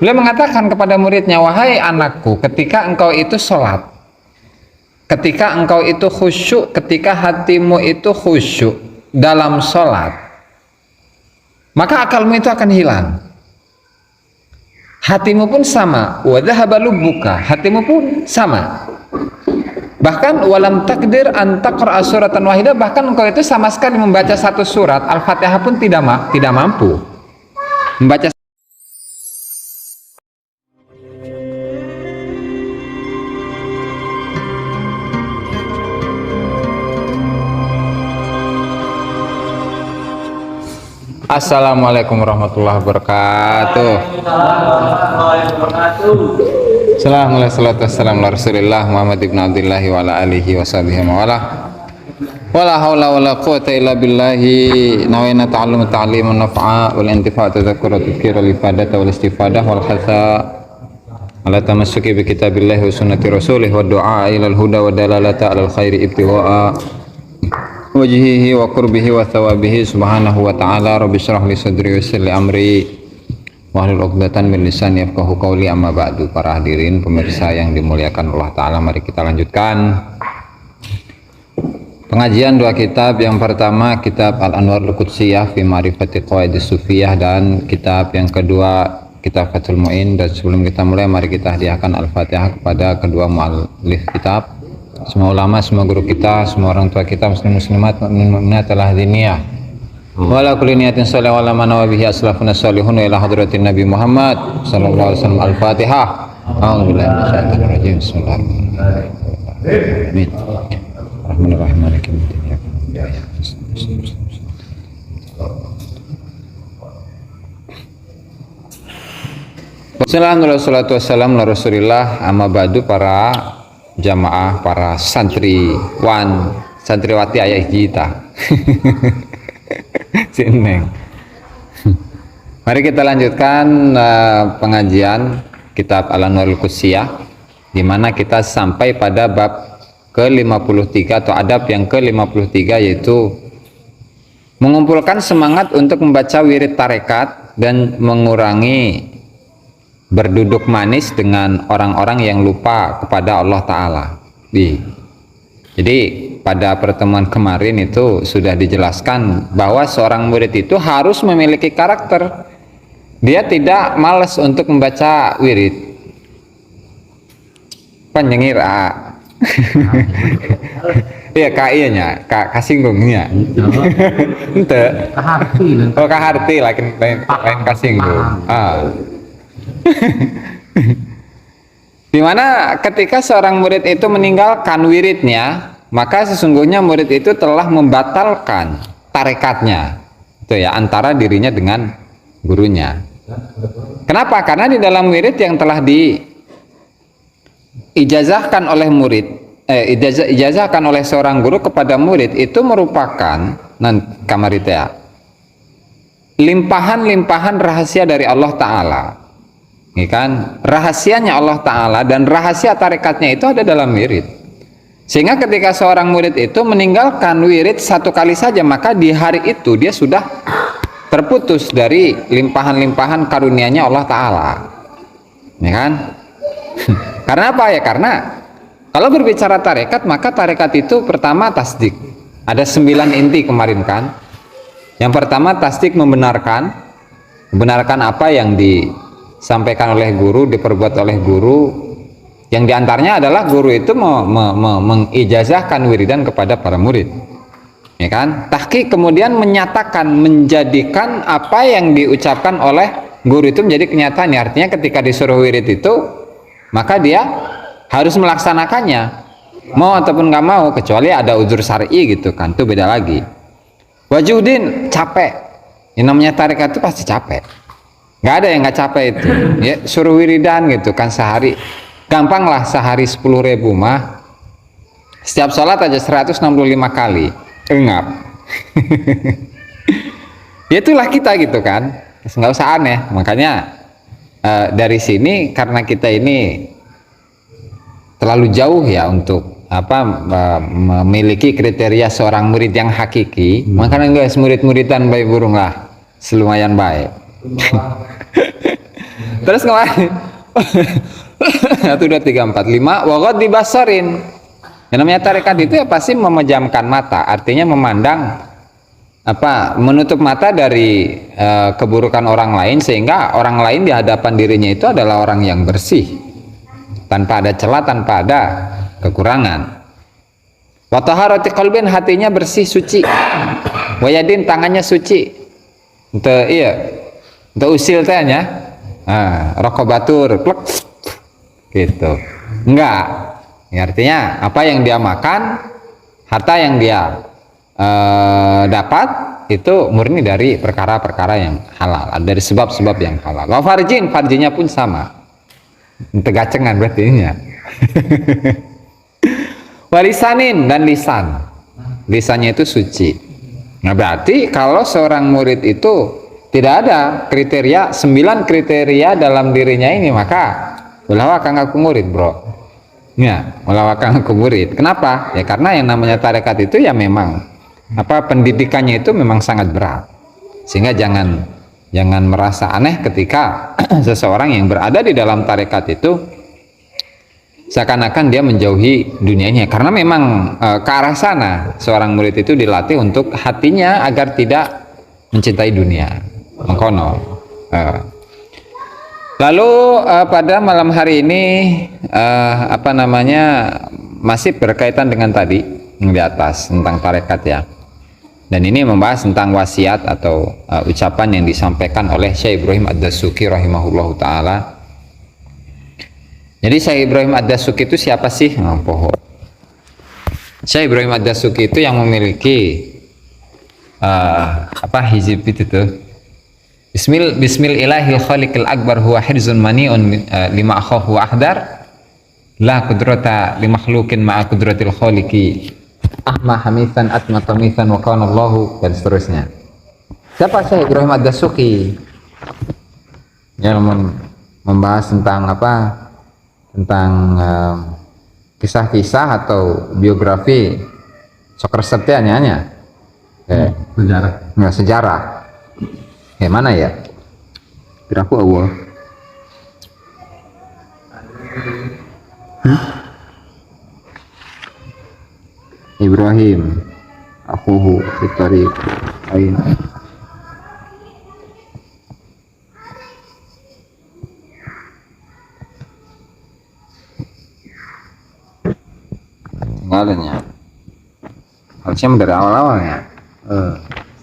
Beliau mengatakan kepada muridnya, wahai anakku, ketika engkau itu sholat, ketika engkau itu khusyuk, ketika hatimu itu khusyuk dalam sholat, maka akalmu itu akan hilang. Hatimu pun sama, wa dhahaba lubbuka, hatimu pun sama. Bahkan walam takdir an taqra'a suratan wahidah, bahkan engkau itu sama sekali membaca satu surat Al-Fatihah pun tidak mampu membaca. Assalamualaikum warahmatullahi wabarakatuh. Assalamualaikum Rasulillah Muhammad ibn Abdullah wa ala alihi wa sahbihi wa ala wala hawla wala quwata illa billahi nawayna ta'allum ta'limun naf'a wal intifa' tadhakkur wa tadhkir wal ifadata wal istifadah wal hatha ala tamassuki bi kitabillahi wa sunnati rasulih wa du'a ila al huda wa dalalata ala al khairi ibtigha'a wajhihi wa qurbihi wa thawabihi subhanahu wa ta'ala. Rabbi syrah li sadri wa yassir li amri wahlul 'uqdatan min lisani yafqahu qawli. Amma ba'du. Para hadirin pemirsa yang dimuliakan Allah Ta'ala, mari kita lanjutkan pengajian dua kitab. Yang pertama kitab Al-Anwarul Qudsiyah fi Ma'rifati Qawaidis Sufiyah, dan kitab yang kedua kitab Fathul Mu'in. Dan sebelum kita mulai, mari kita hadiahkan Al-Fatihah kepada kedua mu'allif kitab, semua ulama, semua guru kita, semua orang tua kita, muslim muslimat, mukmin mukminat, al-hadiniyah wala kulli niyatin shalih wala manawa bihi aslafuna shalihun ila hadratin Nabi Muhammad sallallahu alaihi wasallam. Al-Fatihah. A'udzubillahi minasyaitonir rajim. Bismillahirrahmanirrahim. Rahmanir-rahim maliki yaumiddin. Bismillahirrahmanirrahim. Wassalatu wassalamu ala Rasulillah. Amma ba'du. Para jamaah, para santriwan, santriwati ayah kita. Sineng. Mari kita lanjutkan pengajian kitab Al-Anwarul Qudsiyah, di mana kita sampai pada bab ke-53 atau adab yang ke-53, yaitu mengumpulkan semangat untuk membaca wirid tarekat dan mengurangi berduduk manis dengan orang-orang yang lupa kepada Allah Ta'ala. Jadi pada pertemuan kemarin itu sudah dijelaskan bahwa seorang murid itu harus memiliki karakter. Dia tidak malas untuk membaca wirid. Penyengir iya kayaknya kasinggungnya ente kaharti lain kasinggung. Dimana ketika seorang murid itu meninggalkan wiridnya, maka sesungguhnya murid itu telah membatalkan tarekatnya, itu ya, antara dirinya dengan gurunya. Kenapa? Karena di dalam wirid yang telah diijazahkan oleh murid, ijazahkan oleh seorang guru kepada murid, itu merupakan kamaritea limpahan-limpahan rahasia dari Allah Ta'ala. Ini kan rahasianya Allah Ta'ala, dan rahasia tarekatnya itu ada dalam wirid. Sehingga ketika seorang murid itu meninggalkan wirid satu kali saja, maka di hari itu dia sudah terputus dari limpahan-limpahan karunia-Nya Allah Ta'ala. Ini kan karena apa ya? Karena kalau berbicara tarekat, maka tarekat itu pertama tasdik. Ada 9 inti kemarin kan. Yang pertama tasdik, membenarkan apa yang disampaikan oleh guru, diperbuat oleh guru, yang diantaranya adalah guru itu mengijazahkan wiridan kepada para murid, ya kan. Tahqiq kemudian menyatakan, menjadikan apa yang diucapkan oleh guru itu menjadi kenyataan. Artinya ketika disuruh wirid itu, maka dia harus melaksanakannya, mau ataupun nggak mau, kecuali ada uzur syar'i gitu kan, itu beda lagi. Wajudin, capek. Yang namanya tarekat itu pasti capek. Nggak ada yang nggak capek itu, ya. Suruh wiridan gitu kan sehari, gampang lah, sehari 10.000 mah, setiap sholat aja 165 kali, engap. Ya itulah kita gitu kan, nggak usah aneh. Makanya dari sini, karena kita ini terlalu jauh ya untuk memiliki kriteria seorang murid yang hakiki, makanya guys, murid-muridan baik burung lah, selumayan baik. Terus kemarin 1 2 3 4 5 wa dibasarin. Yang namanya tarekat itu ya pasti memejamkan mata, artinya memandang menutup mata dari keburukan orang lain, sehingga orang lain di hadapan dirinya itu adalah orang yang bersih, tanpa ada celah, tanpa ada kekurangan. Wa taharati qalbin, hatinya bersih, suci. Wa yadin, tangannya suci. Untuk usil tehnya. Rokobatur, plek, gitu. Enggak. Ya, artinya apa yang dia makan, harta yang dia dapat itu murni dari perkara-perkara yang halal, dari sebab-sebab yang halal. Wa farjin, farjinya pun sama. Tegacengan berarti ini ya. Walisanin, dan lisannya itu suci. Nah berarti kalau seorang murid itu tidak ada kriteria 9 kriteria dalam dirinya ini, maka ulah kang aku murid, bro. Ya, ulah kang aku murid. Kenapa? Ya karena yang namanya tarekat itu ya memang pendidikannya itu memang sangat berat. Sehingga jangan merasa aneh ketika seseorang yang berada di dalam tarekat itu seakan-akan dia menjauhi dunianya, karena memang ke arah sana seorang murid itu dilatih untuk hatinya agar tidak mencintai dunia, mengkono. Lalu pada malam hari ini masih berkaitan dengan tadi yang di atas tentang tarekat ya, dan ini membahas tentang wasiat atau ucapan yang disampaikan oleh Syekh Ibrahim Ad-Dasuki rahimahullahu taala. Jadi Syekh Ibrahim Ad-Dasuki itu siapa sih? Syekh Ibrahim Ad-Dasuki itu yang memiliki hizib itu tuh. Bismillahil khaliqil akbar huwa hirzun mani'un lima akhahu wa ahdar la qudrata li makhluqin ma'a qudratil khaliqi ahma hamithan atma tamithan wa kana Allahu, dan seterusnya. Siapa Syekh Ibrahim Ad-Dasuki? Yang membahas tentang tentang kisah-kisah atau biografi Socrates Setianyanya. Sejarah. Kayak mana ya? Kiraku awal. Ibrahim akhuhu fitariq ain. Tinggalannya harusnya dari awal-awalnya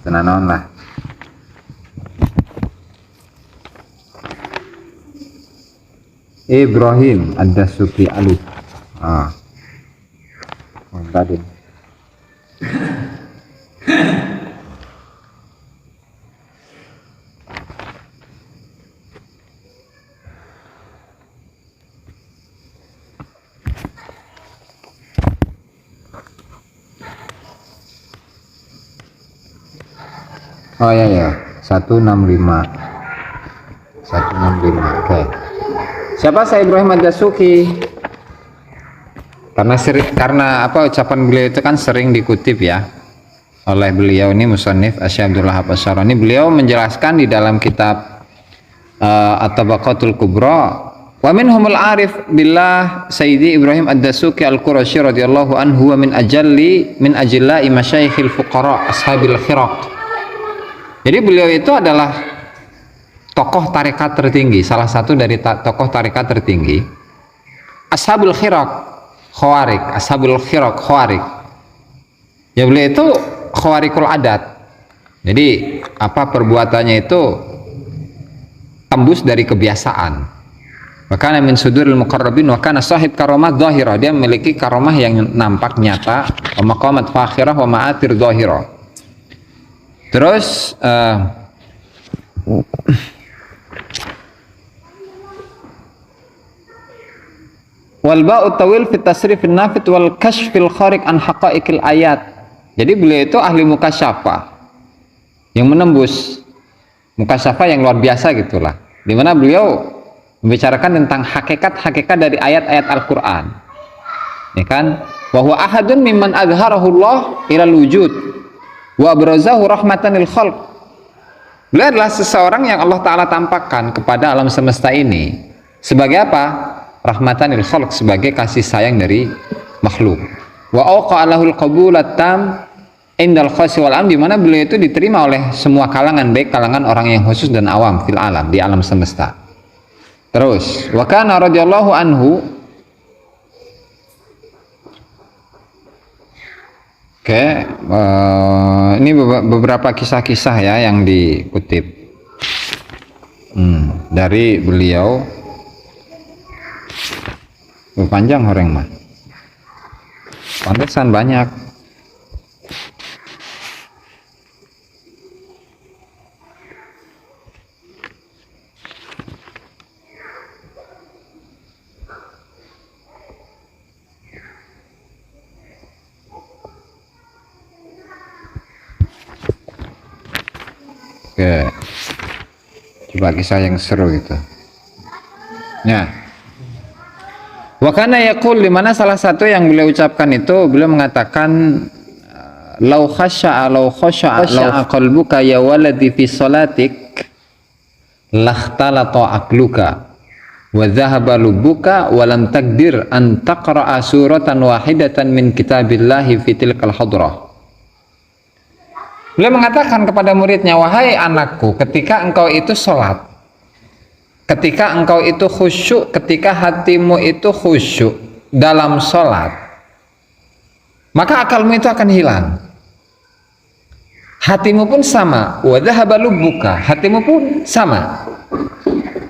tenanon lah. Ibrahim Ad-Dasuki alif tadi ya 165. Oke. Siapa Syekh Ibrahim Ad-Dasuki? Karena ucapan beliau itu kan sering dikutip ya oleh beliau ini musannif Syekh Abdul Wahhab Asy-Syarani. Beliau menjelaskan di dalam kitab At-Tabaqatul Kubra, wa minhumul arif billah Sayyidi Ibrahim Ad-Dasuki Al-Qurasyi radhiyallahu anhu wa min ajillai masyayikhil fuqara ashabil khiraq. Jadi beliau itu adalah tokoh tarekat tertinggi, salah satu dari tokoh tarekat tertinggi, ashabul khiraq khawarik, ashabul khiraq khawarik. Ya beliau itu khawarikul adat. Jadi perbuatannya itu tembus dari kebiasaan. Makanya min suduril muqarrabin wa kana sahib karomah dhahirah, dia memiliki karomah yang nampak nyata, wa maqamat fakhirah wa ma'atir dhahirah. Terus wal ba'u tawil fit tasrifin nafit wal kashfil khariq an haqa'iqil ayat. Jadi beliau itu ahli mukasyafah yang menembus mukasyafah yang luar biasa gitulah, dimana beliau membicarakan tentang hakikat-hakikat dari ayat-ayat Al-Quran, ya kan? Wa huwa ahadun mimman azharahu Allah ilal wujud wa abrazahu rahmatan lil khalq. Beliau adalah seseorang yang Allah Ta'ala tampakkan kepada alam semesta ini sebagai apa? Rahmatan lil khalq, sebagai kasih sayang dari makhluk. Wa awqa'alahul qabulat tam indal khasi wal am, di mana beliau itu diterima oleh semua kalangan, baik kalangan orang yang khusus dan awam fil alam, di alam semesta. Terus wa kana radhiyallahu anhu. Oke, ini beberapa kisah-kisah ya yang dikutip dari beliau. Panjang orang mah, pantesan banyak. Oke, coba kisah yang seru gitu. Ya, wakana yaqul, di mana salah satu yang beliau ucapkan itu, beliau mengatakan lau khasya'a qalbuka ya waladi fi salatik lakhtalata aqluka wa dhahaba lubuka wa lam taqdir an taqra'a suratan wahidatan min kitabillahi fi tilkal hadrah. Beliau mengatakan kepada muridnya, wahai anakku, ketika engkau itu sholat, ketika engkau itu khusyuk, ketika hatimu itu khusyuk dalam sholat, maka akalmu itu akan hilang. Hatimu pun sama, wa dhahaba lubbuka, hatimu pun sama.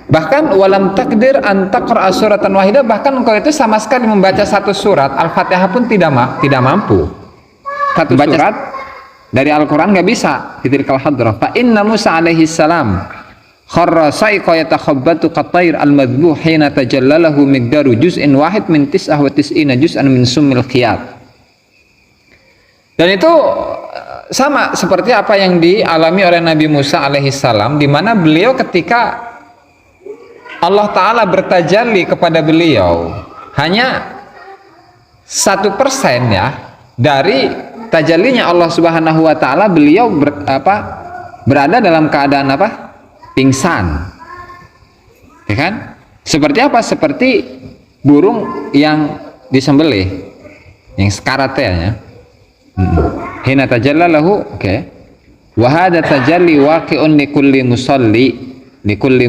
Bahkan walam takdir an taqra'a suratan wahidah, bahkan engkau itu sama sekali membaca satu surat Al-Fatihah pun tidak mampu. Satu surat dari Al-Quran nggak bisa. Fitilkal hadrah. Fa inna Musa alaihi salam kharra sa'iqa yatakhabbatu qatair al-madbuh hina tajallalahu miqdaru juz'in wahid min tis'ah wa tis'ina juz'an min summil khiyat. Dan itu sama seperti apa yang dialami oleh Nabi Musa alaihi salam, di mana beliau ketika Allah Ta'ala bertajalli kepada beliau hanya 1% ya dari tajallinya Allah Subhanahu wa Ta'ala, beliau berada dalam keadaan apa? Pingsan, ya kan? Seperti apa? Seperti burung yang disembelih, yang sekarat ya. Hina tajallalahu, oke. Wa hadza tajalli waqi'un likulli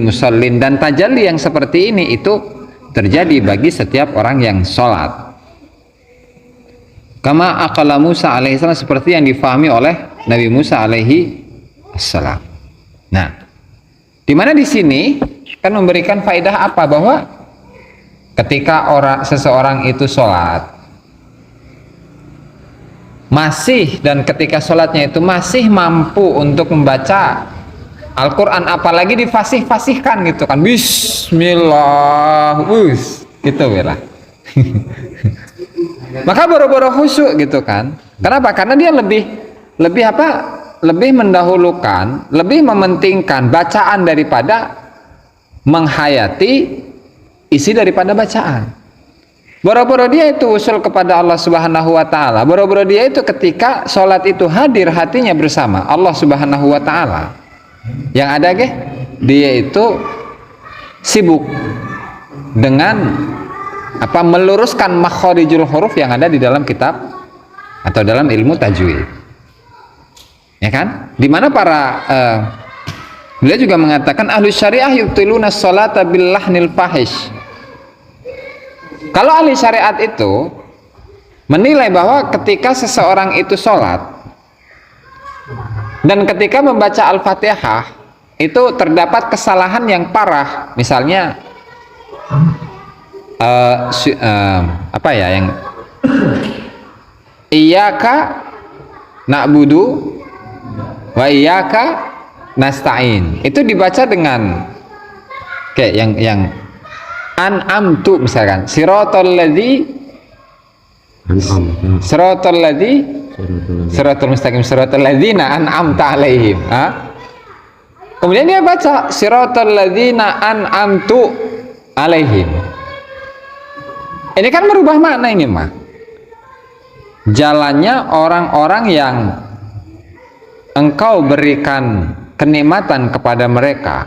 musallin, dan tajalli yang seperti ini itu terjadi bagi setiap orang yang sholat. Kama aqala Musa alaihi salam, seperti yang difahami oleh Nabi Musa alaihi salam. Nah, di mana di sini kan memberikan faedah apa? Bahwa ketika seseorang itu sholat dan ketika sholatnya itu masih mampu untuk membaca Al-Quran, apalagi difasih-fasihkan gitu kan, Bismillah, gitu lah. Maka boro-boro khusyuk gitu kan. Kenapa? Karena dia lebih mendahulukan, lebih mementingkan bacaan daripada menghayati isi daripada bacaan. Boro-boro dia itu usul kepada Allah Subhanahu wa Ta'ala, boro-boro dia itu ketika sholat itu hadir hatinya bersama Allah Subhanahu wa Ta'ala. Yang ada dia itu sibuk dengan meluruskan makharijul huruf yang ada di dalam kitab atau dalam ilmu tajwid, ya kan? Dimana beliau juga mengatakan ahli syariah yubtiluna sholata bil lahnil fahish. Kalau ahli syariat itu menilai bahwa ketika seseorang itu sholat dan ketika membaca Al-Fatihah itu terdapat kesalahan yang parah, misalnya yang iyyaka na'budu wa iyyaka nasta'in, itu dibaca dengan yang an'amtu, misalkan siratal mustaqim siratal ladzina an'amta alaihim. Kemudian dia baca siratal ladzina an'amtu alaihim. Ini kan merubah makna ini mah. Jalannya orang-orang yang engkau berikan kenikmatan kepada mereka.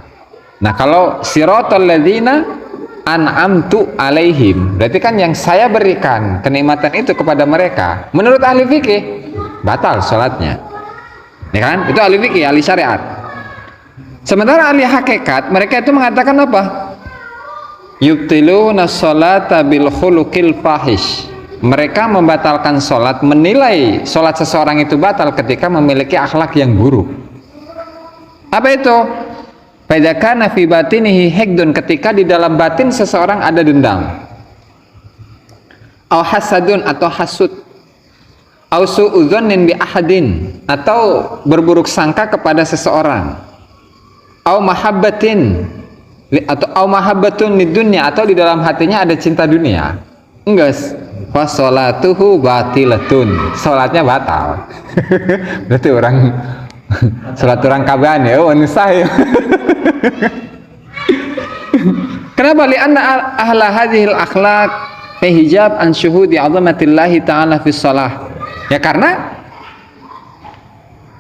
Nah, kalau siratal ladzina an'amtu alaihim, berarti kan yang saya berikan kenikmatan itu kepada mereka, menurut ahli fikih batal sholatnya, ya kan? Itu ahli fikih, ahli syariat. Sementara ahli hakikat, mereka itu mengatakan apa? Yubtiluna sholata bil khuluqil fahish. Mereka membatalkan sholat, menilai sholat seseorang itu batal ketika memiliki akhlak yang buruk. Apa itu? Fadzakana fi batinihi hikdun, ketika di dalam batin seseorang ada dendam, au hasadun atau hasud, au su'udzonin bi ahadin, atau berburuk sangka kepada seseorang, au mahabbatin atau au mahabbatun lid dunya, atau di dalam hatinya ada cinta dunia. Enggas, fa sholatuhu batilatun, salatnya batal. Berarti orang salat orang kabehan ya, saya. Kenapa? Li'anna ahla hadhil akhlaq fi hijab an syuhudi 'azamatillahi ta'ala fi shalah. Ya, karena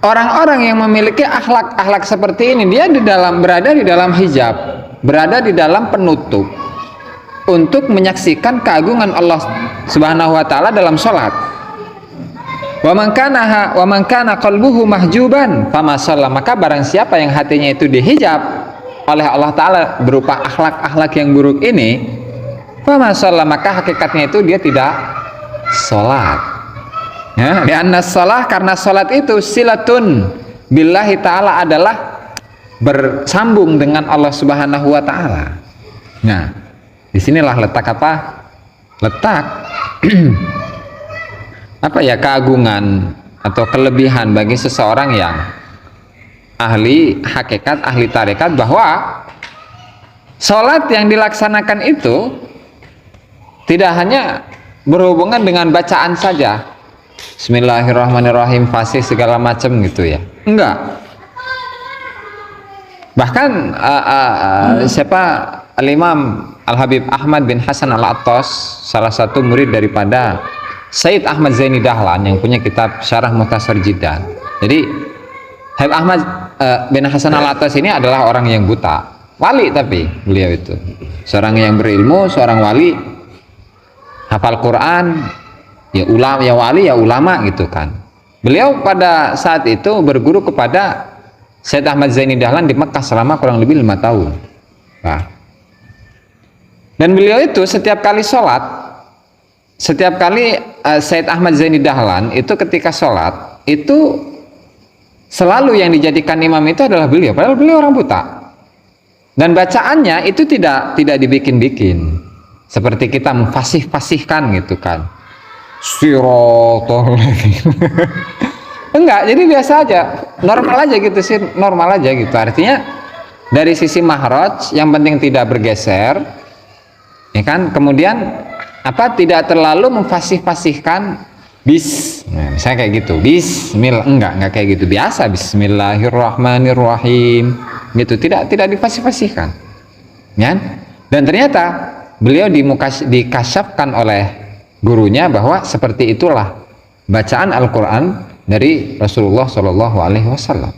orang-orang yang memiliki akhlak seperti ini, dia berada di dalam hijab, berada di dalam penutup untuk menyaksikan keagungan Allah Subhanahu wa taala dalam salat. Wa man kana qalbuhu mahjuban fama shalla, maka barang siapa yang hatinya itu dihijab oleh Allah taala berupa akhlak-akhlak yang buruk ini, fama shalla, maka hakikatnya itu dia tidak salat. Ya, karena salat, karena salat itu silatun billahi taala, adalah bersambung dengan Allah Subhanahu wa taala. Nah, disinilah letak apa? Letak apa ya, keagungan atau kelebihan bagi seseorang yang ahli hakikat, ahli tarekat, bahwa sholat yang dilaksanakan itu tidak hanya berhubungan dengan bacaan saja, Bismillahirrahmanirrahim, fasih segala macam gitu ya, enggak. Bahkan siapa, Al-Imam Al-Habib Ahmad bin Hasan Al-Attas, salah satu murid daripada Sayyid Ahmad Zaini Dahlan yang punya kitab Syarah Mukhtasar Jiddan. Jadi Habib Ahmad bin Hasan Al-Attas ini adalah orang yang buta, wali, tapi beliau itu seorang yang berilmu, seorang wali, hafal Quran, ya ulama, ya wali, ya ulama gitu kan. Beliau pada saat itu berguru kepada Sayyid Ahmad Zaini Dahlan di Mekah selama kurang lebih 5 tahun. Nah, dan beliau itu setiap kali sholat, setiap kali Sayyid Ahmad Zaini Dahlan itu ketika sholat itu selalu yang dijadikan imam itu adalah beliau, padahal beliau orang buta, dan bacaannya itu tidak dibikin-bikin seperti kita memfasih-fasihkan gitu kan, sirotol enggak, jadi biasa aja, normal aja gitu sih, normal aja gitu. Artinya dari sisi mahraj yang penting tidak bergeser, ya kan. Kemudian apa, tidak terlalu memfasih-fasihkan nah, misalnya kayak gitu, bismillah, enggak kayak gitu, biasa bismillahirrahmanirrahim gitu, tidak difasih-fasihkan ya. Dan ternyata beliau dikasyafkan oleh gurunya bahwa seperti itulah bacaan Al-Quran dari Rasulullah Shallallahu Alaihi Wasallam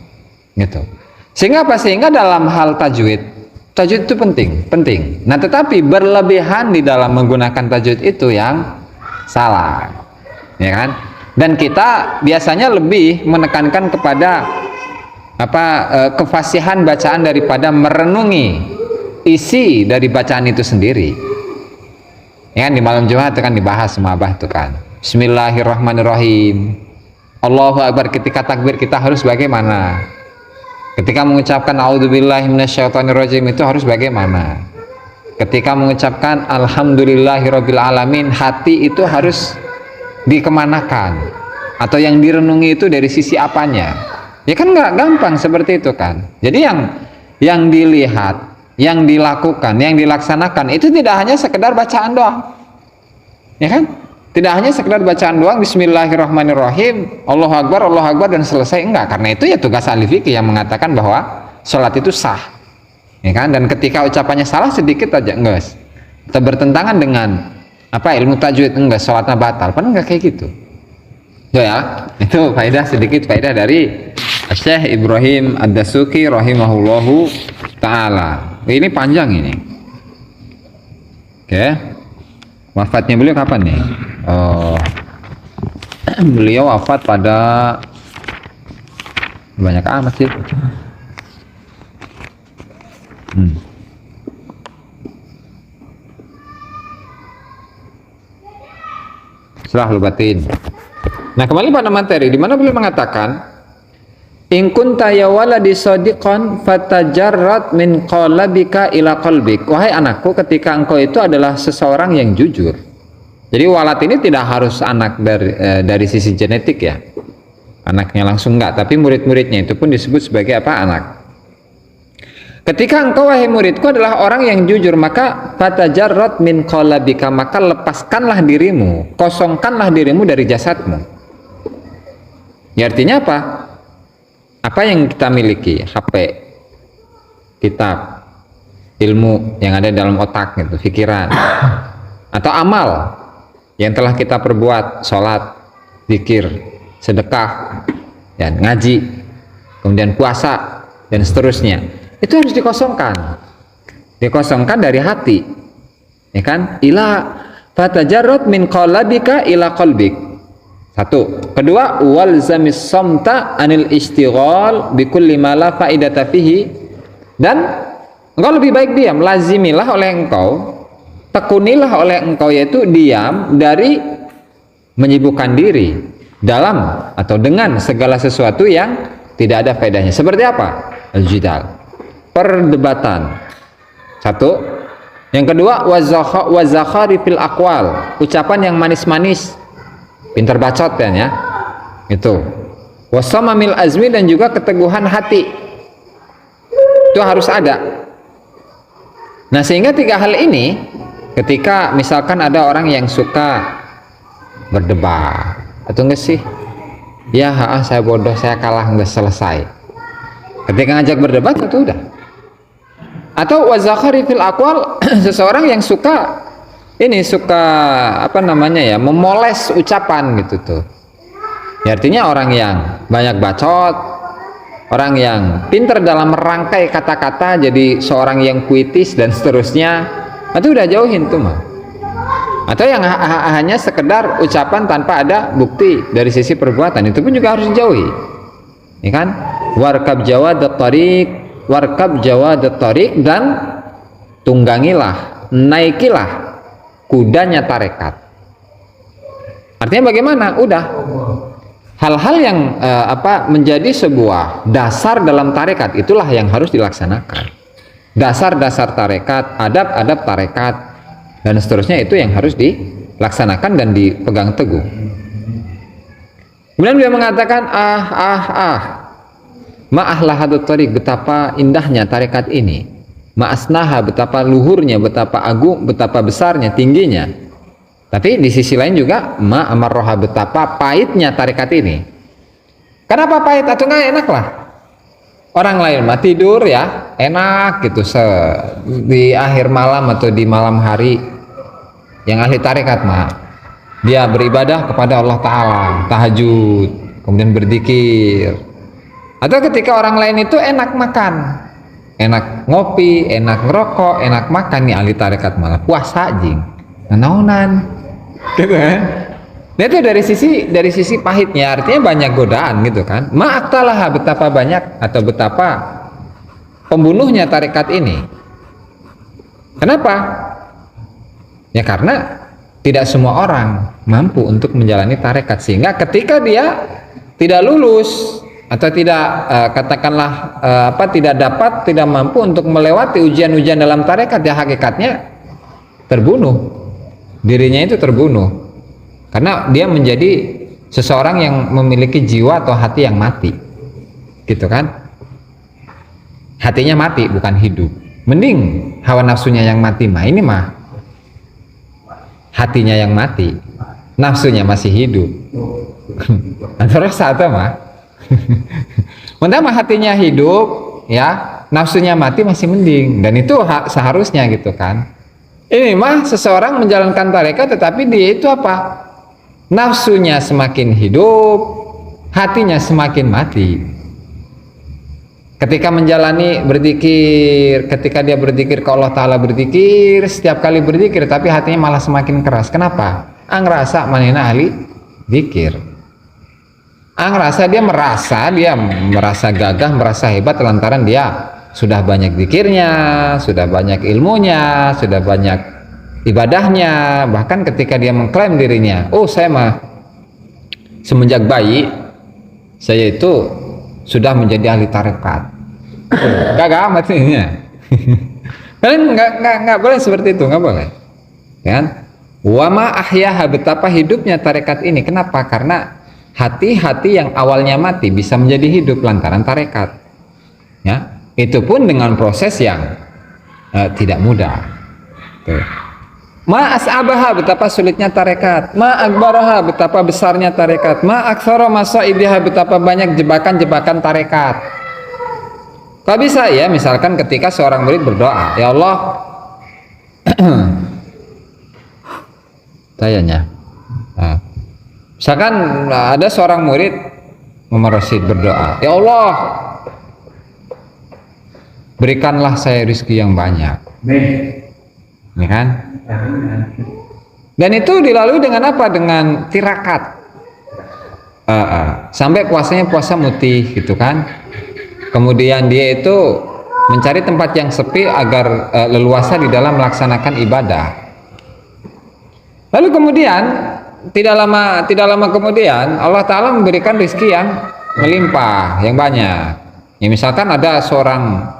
gitu. Sehingga apa? Sehingga dalam hal tajwid itu penting. Nah, tetapi berlebihan di dalam menggunakan tajwid itu yang salah, ya kan? Dan kita biasanya lebih menekankan kepada apa, kefasihan bacaan daripada merenungi isi dari bacaan itu sendiri. Ya kan, di malam Jumat itu kan dibahas semabah itu kan. Bismillahirrahmanirrahim. Allahu Akbar, ketika takbir kita harus bagaimana? Ketika mengucapkan a'udzubillahi minasyaitonirrajim itu harus bagaimana? Ketika mengucapkan alhamdulillahirabbil alamin, hati itu harus dikemanakan? Atau yang direnungi itu dari sisi apanya? Ya kan nggak gampang seperti itu kan. Jadi yang dilihat, yang dilakukan, yang dilaksanakan itu tidak hanya sekedar bacaan doang. Ya kan? Tidak hanya sekedar bacaan doang, bismillahirrahmanirrahim, Allahu Akbar dan selesai, enggak. Karena itu ya tugas ahli fikih yang mengatakan bahwa sholat itu sah, ya kan. Dan ketika ucapannya salah sedikit aja, enggak, atau bertentangan dengan apa, ilmu tajwid, enggak, sholatnya batal. Padahal enggak kayak gitu. Ya, itu faedah sedikit, faedah dari Syekh Ibrahim Ad-Dasuki rahimahullahu ta'ala. Ini panjang ini. Oke. Wafatnya beliau kapan nih? Beliau wafat pada banyak amat sih. Islahul batin. Nah, kembali pada materi di mana beliau mengatakan, in kunta ya waladi sadiqan fatajarrad min qalbika ila qalbik. Wahai anakku, ketika engkau itu adalah seseorang yang jujur. Jadi walad ini tidak harus anak dari sisi genetik ya. Anaknya langsung enggak, tapi murid-muridnya itu pun disebut sebagai apa? Anak. Ketika engkau wahai muridku adalah orang yang jujur, maka fatajarrad min qalbika, maka lepaskanlah dirimu, kosongkanlah dirimu dari jasadmu. Ya, artinya apa? Apa yang kita miliki, HP, kitab, ilmu yang ada dalam otak gitu, pikiran, atau amal yang telah kita perbuat, sholat, zikir, sedekah, ya, ngaji, kemudian puasa dan seterusnya. Itu harus dikosongkan dari hati, ya kan? Ila fatajarrad min qalbika ila qalbik. Satu. Kedua, walzamis samta anil istighal bikulli ma la faidata fihi. Dan engkau lebih baik diam, lazimilah oleh engkau, tekunilah oleh engkau, yaitu diam dari menyibukkan diri dalam atau dengan segala sesuatu yang tidak ada faedahnya. Seperti apa? Al-jidal, perdebatan. Satu. Yang kedua, wazakhari fil aqwal, ucapan yang manis-manis, pintar bacot kan ya, itu. Wasamamil azmi, dan juga keteguhan hati, itu harus ada. Nah, sehingga tiga hal ini, ketika misalkan ada orang yang suka berdebat, atau enggak sih, ya saya bodoh, saya kalah, enggak selesai. Ketika ngajak berdebat itu udah. Atau wazakhari fil aqwal, seseorang yang suka apa namanya ya, memoles ucapan gitu tuh. Ya, artinya orang yang banyak bacot, orang yang pintar dalam merangkai kata-kata, jadi seorang yang puitis dan seterusnya, itu udah jauhin tuh mah. Atau yang hanya sekedar ucapan tanpa ada bukti dari sisi perbuatan, itu pun juga harus dijauhi. Ya kan? Warkab jawadat tariq, dan tunggangilah, naikilah kudanya tarekat. Artinya bagaimana? Udah hal-hal yang menjadi sebuah dasar dalam tarekat, itulah yang harus dilaksanakan. Dasar-dasar tarekat, adab-adab tarekat, dan seterusnya, itu yang harus dilaksanakan dan dipegang teguh. Kemudian dia mengatakan, ma'ahlahadat tariq, betapa indahnya tarekat ini, ma'asnaha, betapa luhurnya, betapa agung, betapa besarnya, tingginya. Tapi di sisi lain juga ma'amarroha, betapa pahitnya tarekat ini. Kenapa pahit? Atau nggak enak lah. Orang lain mah tidur ya enak gitu, di akhir malam atau di malam hari. Yang ahli tarekat mah dia beribadah kepada Allah Ta'ala, tahajud, kemudian berzikir. Atau ketika orang lain itu enak makan, enak ngopi, enak ngerokok, enak makan, nih ahli tarekat malah puasa jing, naonan, gitu kan? Nah, itu dari sisi pahitnya, artinya banyak godaan gitu kan. Ma'aktalah, betapa banyak atau betapa pembunuhnya tarekat ini. Kenapa? Ya karena tidak semua orang mampu untuk menjalani tarekat, sehingga ketika dia tidak lulus atau tidak tidak mampu untuk melewati ujian-ujian dalam tarekat, ya hakikatnya terbunuh, dirinya itu terbunuh, karena dia menjadi seseorang yang memiliki jiwa atau hati yang mati, gitu kan? Hatinya mati, bukan hidup. Mending hawa nafsunya yang mati mah, ini mah hatinya yang mati, nafsunya masih hidup. Terus satu mah Mentama hatinya hidup, ya, nafsunya mati masih mending, dan itu seharusnya gitu kan. Ini mah seseorang menjalankan tarekat, tetapi dia itu apa? Nafsunya semakin hidup, hatinya semakin mati. ketika menjalani berzikir, ketika dia berzikir ke Allah Ta'ala, berzikir, setiap kali berzikir tapi hatinya malah semakin keras. Kenapa? Ngerasa manehna ahli zikir. Ngerasa dia merasa gagah, merasa hebat lantaran dia sudah banyak zikirnya, sudah banyak ilmunya, sudah banyak ibadahnya. Bahkan ketika dia mengklaim dirinya, oh saya mah semenjak bayi saya itu sudah menjadi ahli tarekat. Gagah matinya. Kalian nggak boleh seperti itu, nggak boleh. Kan? Wama ahyaha, betapa hidupnya tarekat ini. Kenapa? Karena hati-hati yang awalnya mati bisa menjadi hidup lantaran tarekat. Ya, itu pun dengan proses yang tidak mudah. Tuh. Ma as'abaha, betapa sulitnya tarekat. Ma akbaraha, betapa besarnya tarekat. Ma aktsara masaidiha, betapa banyak jebakan-jebakan tarekat. Kok bisa ya? Misalkan ketika seorang murid berdoa, ya Allah, tayanya. Nah, misalkan ada seorang murid Muhammad Rasid berdoa, ya Allah, berikanlah saya rezeki yang banyak. Ya kan? Dan itu dilalui dengan apa? Dengan tirakat. Sampai puasanya puasa mutih gitu kan. Kemudian dia itu mencari tempat yang sepi agar leluasa di dalam melaksanakan ibadah. Lalu kemudian tidak lama kemudian Allah Ta'ala memberikan rezeki yang melimpah, yang banyak. Ya, misalkan ada seorang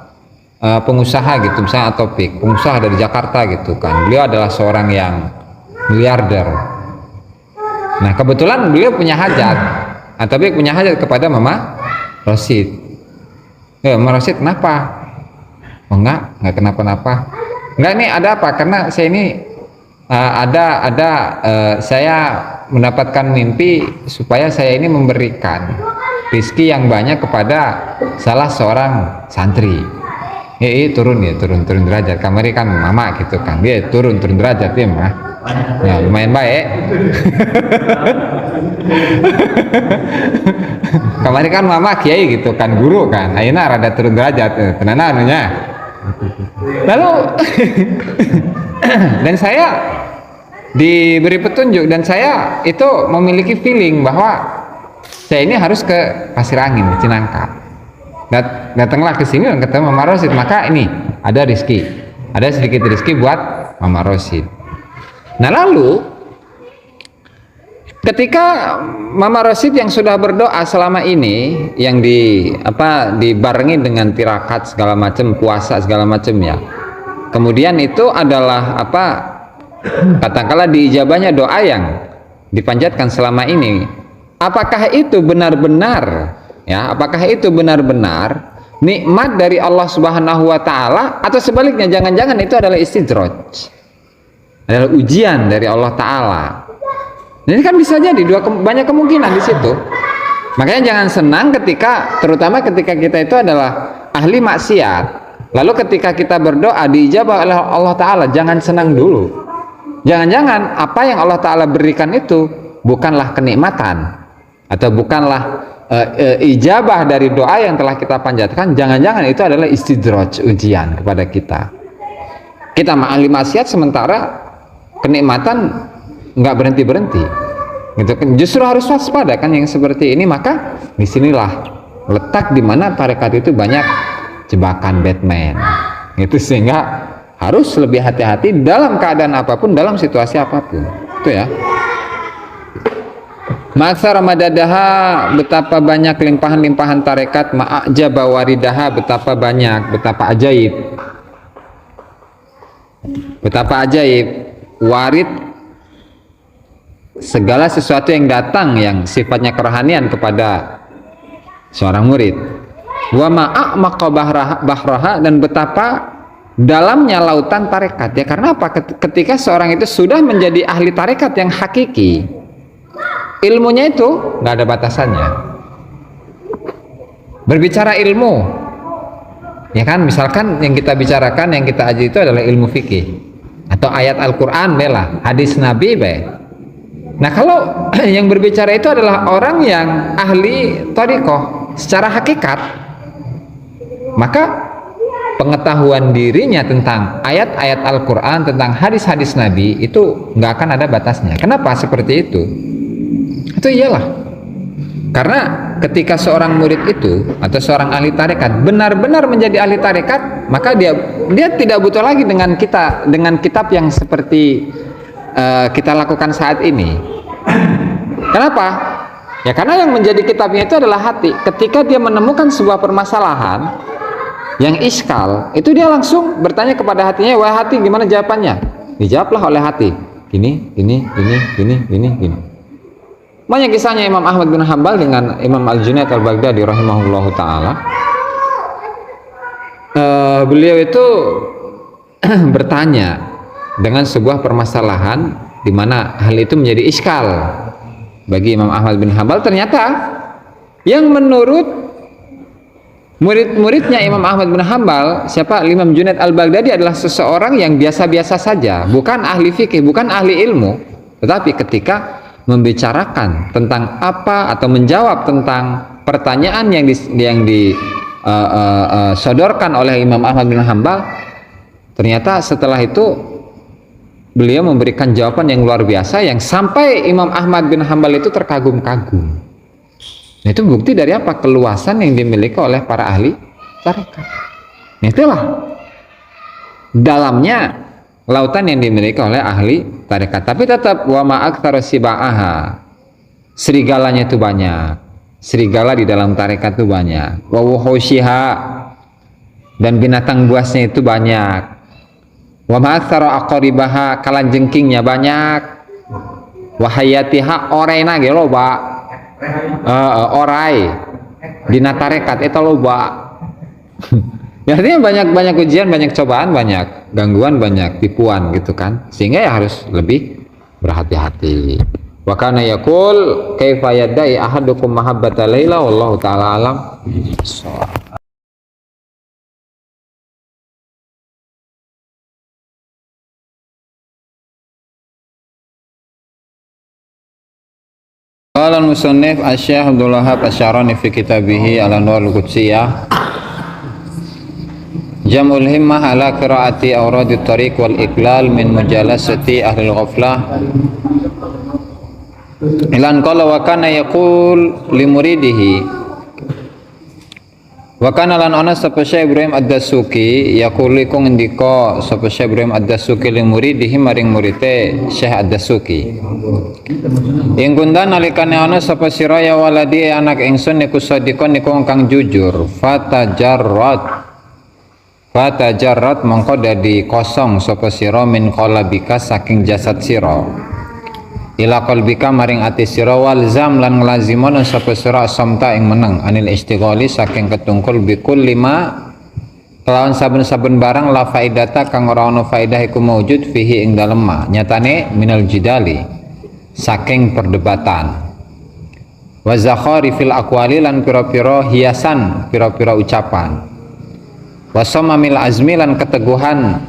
pengusaha gitu, misalnya Atopik, pengusaha dari Jakarta gitu kan, beliau adalah seorang yang miliarder. Nah kebetulan beliau punya hajat, Atopik punya hajat kepada Mama Rosid. Mama Rosid kenapa? Oh enggak kenapa-napa. Enggak, ini ada apa? Karena saya ini saya mendapatkan mimpi supaya saya ini memberikan rezeki yang banyak kepada salah seorang santri. Turun derajat. Kamari kan mama gitu kan, dia turun derajat dia mah. Ya lumayan baik. Kamari kan mama kiai gitu kan, guru kan, ayeuna rada turun derajat tenana anunya. Lalu dan saya diberi petunjuk, dan saya itu memiliki feeling bahwa saya ini harus ke Pasir Angin, Cinangka. Datanglah ke sini dan ketemu Mama Rosid, maka ini ada sedikit rezeki buat Mama Rosid. Nah lalu ketika Mama Rosid yang sudah berdoa selama ini, yang dibarengi dengan tirakat segala macam, puasa segala macam ya, kemudian itu adalah katakanlah diijabahnya doa yang dipanjatkan selama ini. Apakah itu benar-benar nikmat dari Allah Subhanahu wa Ta'ala, atau sebaliknya jangan-jangan itu adalah istidraj, adalah ujian dari Allah Ta'ala? Ini kan bisa jadi banyak kemungkinan di situ. Makanya jangan senang terutama ketika kita itu adalah ahli maksiat, lalu ketika kita berdoa diijabah oleh Allah Ta'ala, jangan senang dulu. Jangan-jangan apa yang Allah Ta'ala berikan itu bukanlah kenikmatan, atau bukanlah ijabah dari doa yang telah kita panjatkan. Jangan-jangan itu adalah istidraj, ujian kepada kita. Kita ahli maksiat sementara kenikmatan nggak berhenti gitu kan. Justru harus waspada kan yang seperti ini. Maka disinilah letak dimana tarekat itu banyak jebakan Batman itu, sehingga harus lebih hati-hati dalam keadaan apapun, dalam situasi apapun itu ya. Ma'aksara madadaha, betapa banyak limpahan-limpahan tarekat. Ma'ajaba waridaha, betapa banyak, betapa ajaib warid, segala sesuatu yang datang yang sifatnya kerohanian kepada seorang murid. Wa ma'a'maqa bahraha, dan betapa dalamnya lautan tarekat ya. Karena apa? Ketika seorang itu sudah menjadi ahli tarekat yang hakiki, ilmunya itu nggak ada batasannya. Berbicara ilmu, ya kan, misalkan yang kita bicarakan, yang kita aji itu adalah ilmu fikih atau ayat Al-Quran, bela hadis Nabi, be. Nah kalau yang berbicara itu adalah orang yang ahli thariqah secara hakikat, maka pengetahuan dirinya tentang ayat-ayat Al-Quran, tentang hadis-hadis Nabi itu nggak akan ada batasnya. Kenapa seperti itu? Itu iyalah karena ketika seorang murid itu atau seorang ahli tarekat benar-benar menjadi ahli tarekat, maka dia tidak butuh lagi dengan kitab yang seperti kita lakukan saat ini. Kenapa? Ya karena yang menjadi kitabnya itu adalah hati. Ketika dia menemukan sebuah permasalahan yang iskal, itu dia langsung bertanya kepada hatinya, wahai hati, gimana jawabannya? Dijawablah oleh hati, gini. Banyak kisahnya Imam Ahmad bin Hanbal dengan Imam Al-Junaid Al-Baghdadi rahimahullahu ta'ala. Beliau itu bertanya dengan sebuah permasalahan di mana hal itu menjadi iskal bagi Imam Ahmad bin Hanbal. Ternyata yang menurut murid-muridnya Imam Ahmad bin Hanbal, siapa? Imam Junaid Al-Baghdadi adalah seseorang yang biasa-biasa saja, bukan ahli fikih, bukan ahli ilmu, tetapi ketika membicarakan tentang apa atau menjawab tentang pertanyaan yang disodorkan oleh Imam Ahmad bin Hanbal, ternyata setelah itu beliau memberikan jawaban yang luar biasa yang sampai Imam Ahmad bin Hanbal itu terkagum-kagum. Nah, itu bukti dari apa? Keluasan yang dimiliki oleh para ahli tarekat. Nah, itulah dalamnya lautan yang dimiliki oleh ahli tarekat. Tapi tetap wa ma'aktsara sibaaha, serigalanya itu banyak, serigala di dalam tarekat itu banyak. Wa wuhushiha, dan binatang buasnya itu banyak. Wa ma'aktsara aqaribaha, kalanjengkingnya banyak. Wa hayatiha, orena ge loba. Orai dina tarekat eta loba. Ya, artinya banyak ujian, banyak cobaan, banyak gangguan, banyak tipuan gitu kan, sehingga ya harus lebih berhati-hati. Wa kana yaqul kaifa yadai ahadukum mahabbata laila wallahu taala alam. Qala al-musannif Asy-Syaikh Abdul Wahhab Asy-Syarani fi kitabih Al-Anwarul Qudsiyah Jam'ul himmah ala qiraati awradit tariq wal iqlal min mujalasati ahli al-ghaflah ilan qala wa kana yaqul li muridihi wa kana lan ana sapa Syekh Ibrahim Ad-Dasuki yaqul iku ngendika sapa Syekh Ibrahim Ad-Dasuki li muridihi maring murite Syekh Ad-Dasuki ing kundan nalikane ana sapa sira ya waladi anak ingsun niku sadikon niku kang jujur Fatajarrat mongko dadi kosong sapa sira min qalbika saking jasad sira ila qalbika maring ati sira walzam lan nglazimana sapa sira samta ing meneng anil istighali saking ketungkul bikul lima kelawan saben-saben barang la faidata kang ora ana faidah iku maujud fihi ing dalem ma nyatane minal jidali saking perdebatan wa zakhari fil aqwali lan pira-pira hiasan pira-pira ucapan wasamamil azmi lan keteguhan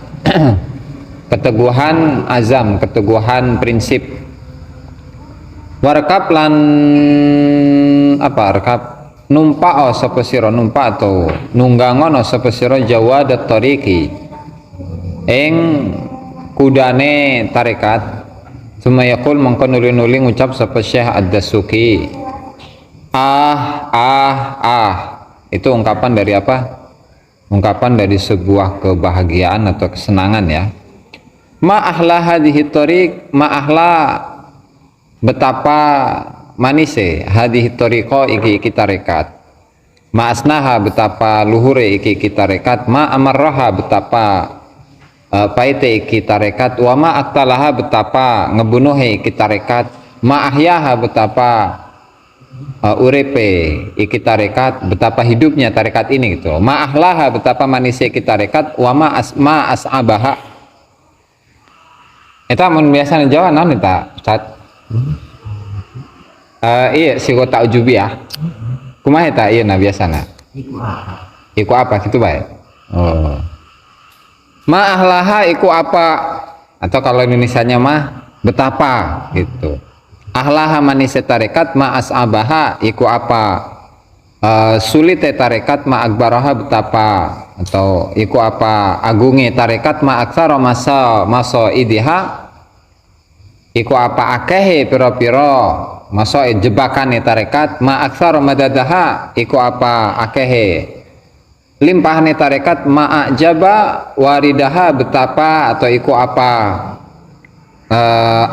keteguhan azam, keteguhan prinsip warekap lan rekap numpak sapa sira numpak atau nunggangono sapa sira jawadat tariqi ing kudane tarekat sumayaqul mongko nuli-nuli ngucap sapa Syekh Ad-Dasuki itu ungkapan dari apa? Ungkapan dari sebuah kebahagiaan atau kesenangan ya. Ma ahla hadhihi tariq, ma ahla betapa manise hadhihi tariqa iki tarekat. Ma asnaha betapa luhure iki tarekat, ma amarraha betapa paite iki tarekat, wa ma aktalaha betapa ngebunuhe iki tarekat, ma ahyaha betapa urepe iki tarekat, betapa hidupnya tarekat ini gitu. Ma ahlaha betapa manisnya iki tarekat, wa ma as'abaha. Eta mun biasa Jawa naon eta, Ustaz? Iya sigo ta'jubiah. Kumaha eta ieu na biasana? Iku apa gitu bae. Oh. Ma ahlaha iku apa? Atau kalau Indonesianya mah betapa gitu. Ahlaha manisya tarekat ma as'abaha iku apa sulit tarekat ma akbaraha betapa, atau iku apa agunge tarekat ma aktsara masa idiha, iku apa akehe pira-pira masa jebakane tarekat, ma aktsara madadaha, iku apa akehe limpahane tarekat, ma ajaba waridaha betapa, atau iku apa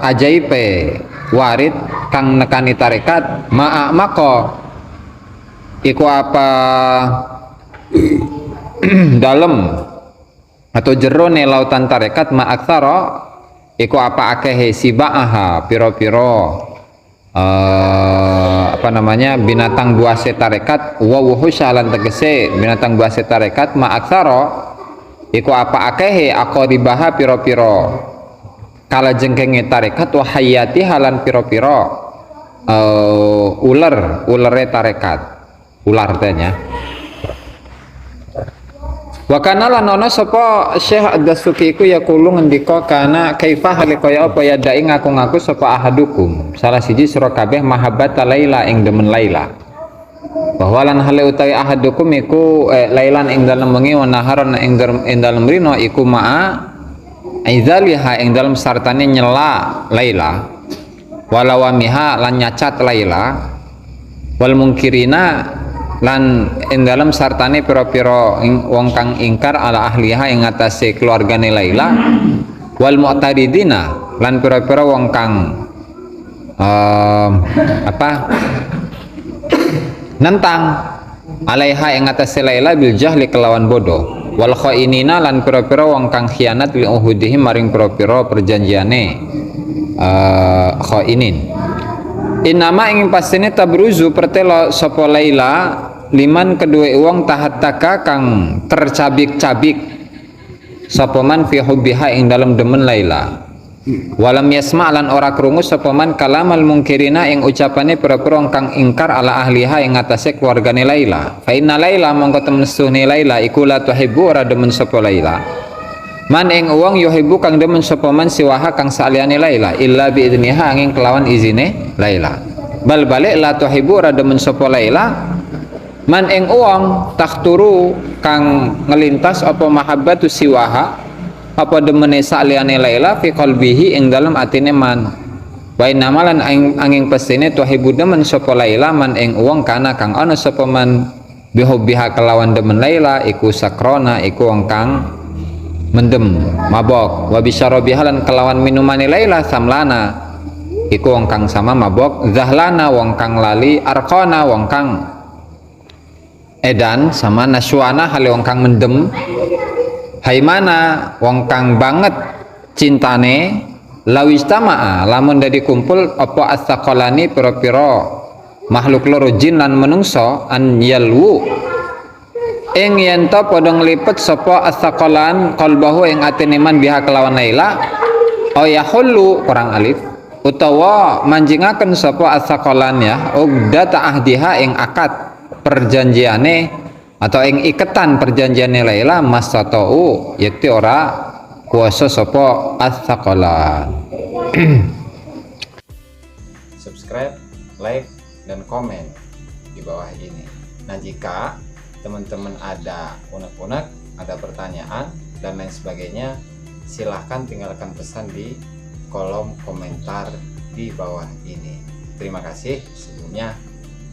ajaibe warid kang nekani tarekat, ma mako iku apa dalam atau jerone lautan tarekat, ma aktsara iku apa akehe sibaaha piro-piro apa namanya binatang buase tarekat, wa wuhusya lan tegese binatang buase tarekat, ma aktsara iku apa akehe aqribaha piro-piro kala jengkenge tarekat, wa hayati halan piro-piro ulere tarekat, ular tanya. Wa kana lan ana sapa Syekh Ad-Dasuki iku yaqulu ngendika kana kaifa halikaya apa ya dai ngaku-ngaku sapa ahadukum salah siji sira kabeh mahabbata Laila ing demen Laila, bahwa lan hale utawi ahadukum iku lailan ing dalem wengi wa naharon ing dalem rino iku ma'a aizaliha ing dalem sartane nyela Laila, walawamiha lan nyacat Laila, wal mungkirina lan ing dalam sartane pira-pira wong kang ingkar ala ahliha ing atase keluargane Laila, wal mu'tadidina lan pira-pira wong kang nentang alaiha ing atase Laila bil jahli kelawan bodoh, wal khainina lan pira-pira wong kang khianat li uhudihim maring pira-pira perjanjiane khainin. Inama ingin pastine tabruzu pertelo sapa Laila liman kedua wong tahattaka kang tercabik-cabik sapa man fi hubbiha ing dalam demen Laila, walam yasma lan ora krungu sapa man kalamal mungkirina ing ucapane pira-pira kang ingkar ala ahliha ing atase keluargane Laila, fa inna Laila mongko temen suhne Laila iku la tuhibbu ora demen sapa Laila man ing wong yuhibbu kang demen sapa man siwaha kang saliyane Laila illa bi idniha angin kelawan izine Laila, bal balik la tuhibbu ora demen sapa Laila man ing wong takhturu kang ngelintas apa mahabbatu siwaha apa demene saliyane Laila fi qalbihi ing dalem atine man, wa inamalan angin pestine tuhibbu demen sapa Laila man ing wong kana kang ana sapa man bihubbiha kelawan demen Laila iku sakrona iku wong kang mendem mabok, wa bisyarabiha lan kelawan minumane Laila samlana iku wong kang sama mabok, zahlana wong kang lali, arqana wong kang edan, sama nasywana hale wong kang mendem, haimana wong kang banget cintane, lawistama'a lamun dadi kumpul apa astaqalani pira-pira makhluk loro jin lan menungso an yalwu ing yen to padha nglipet sapa astaqalan qalbahu ing atine man biha kelawan Laila, o yahullu kurang alif utawa manjingaken sapa astaqalan ya ugdata ahdiha ing akad perjanjiane atau ing iketan perjanjiane Laila masatau yakti ora kuasa sapa astaqalan. Subscribe, like, dan komen di bawah ini. Nah, jika teman-teman ada unek-unek, ada pertanyaan dan lain sebagainya, silahkan tinggalkan pesan di kolom komentar di bawah ini. Terima kasih sebelumnya.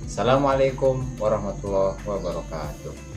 Assalamualaikum warahmatullahi wabarakatuh.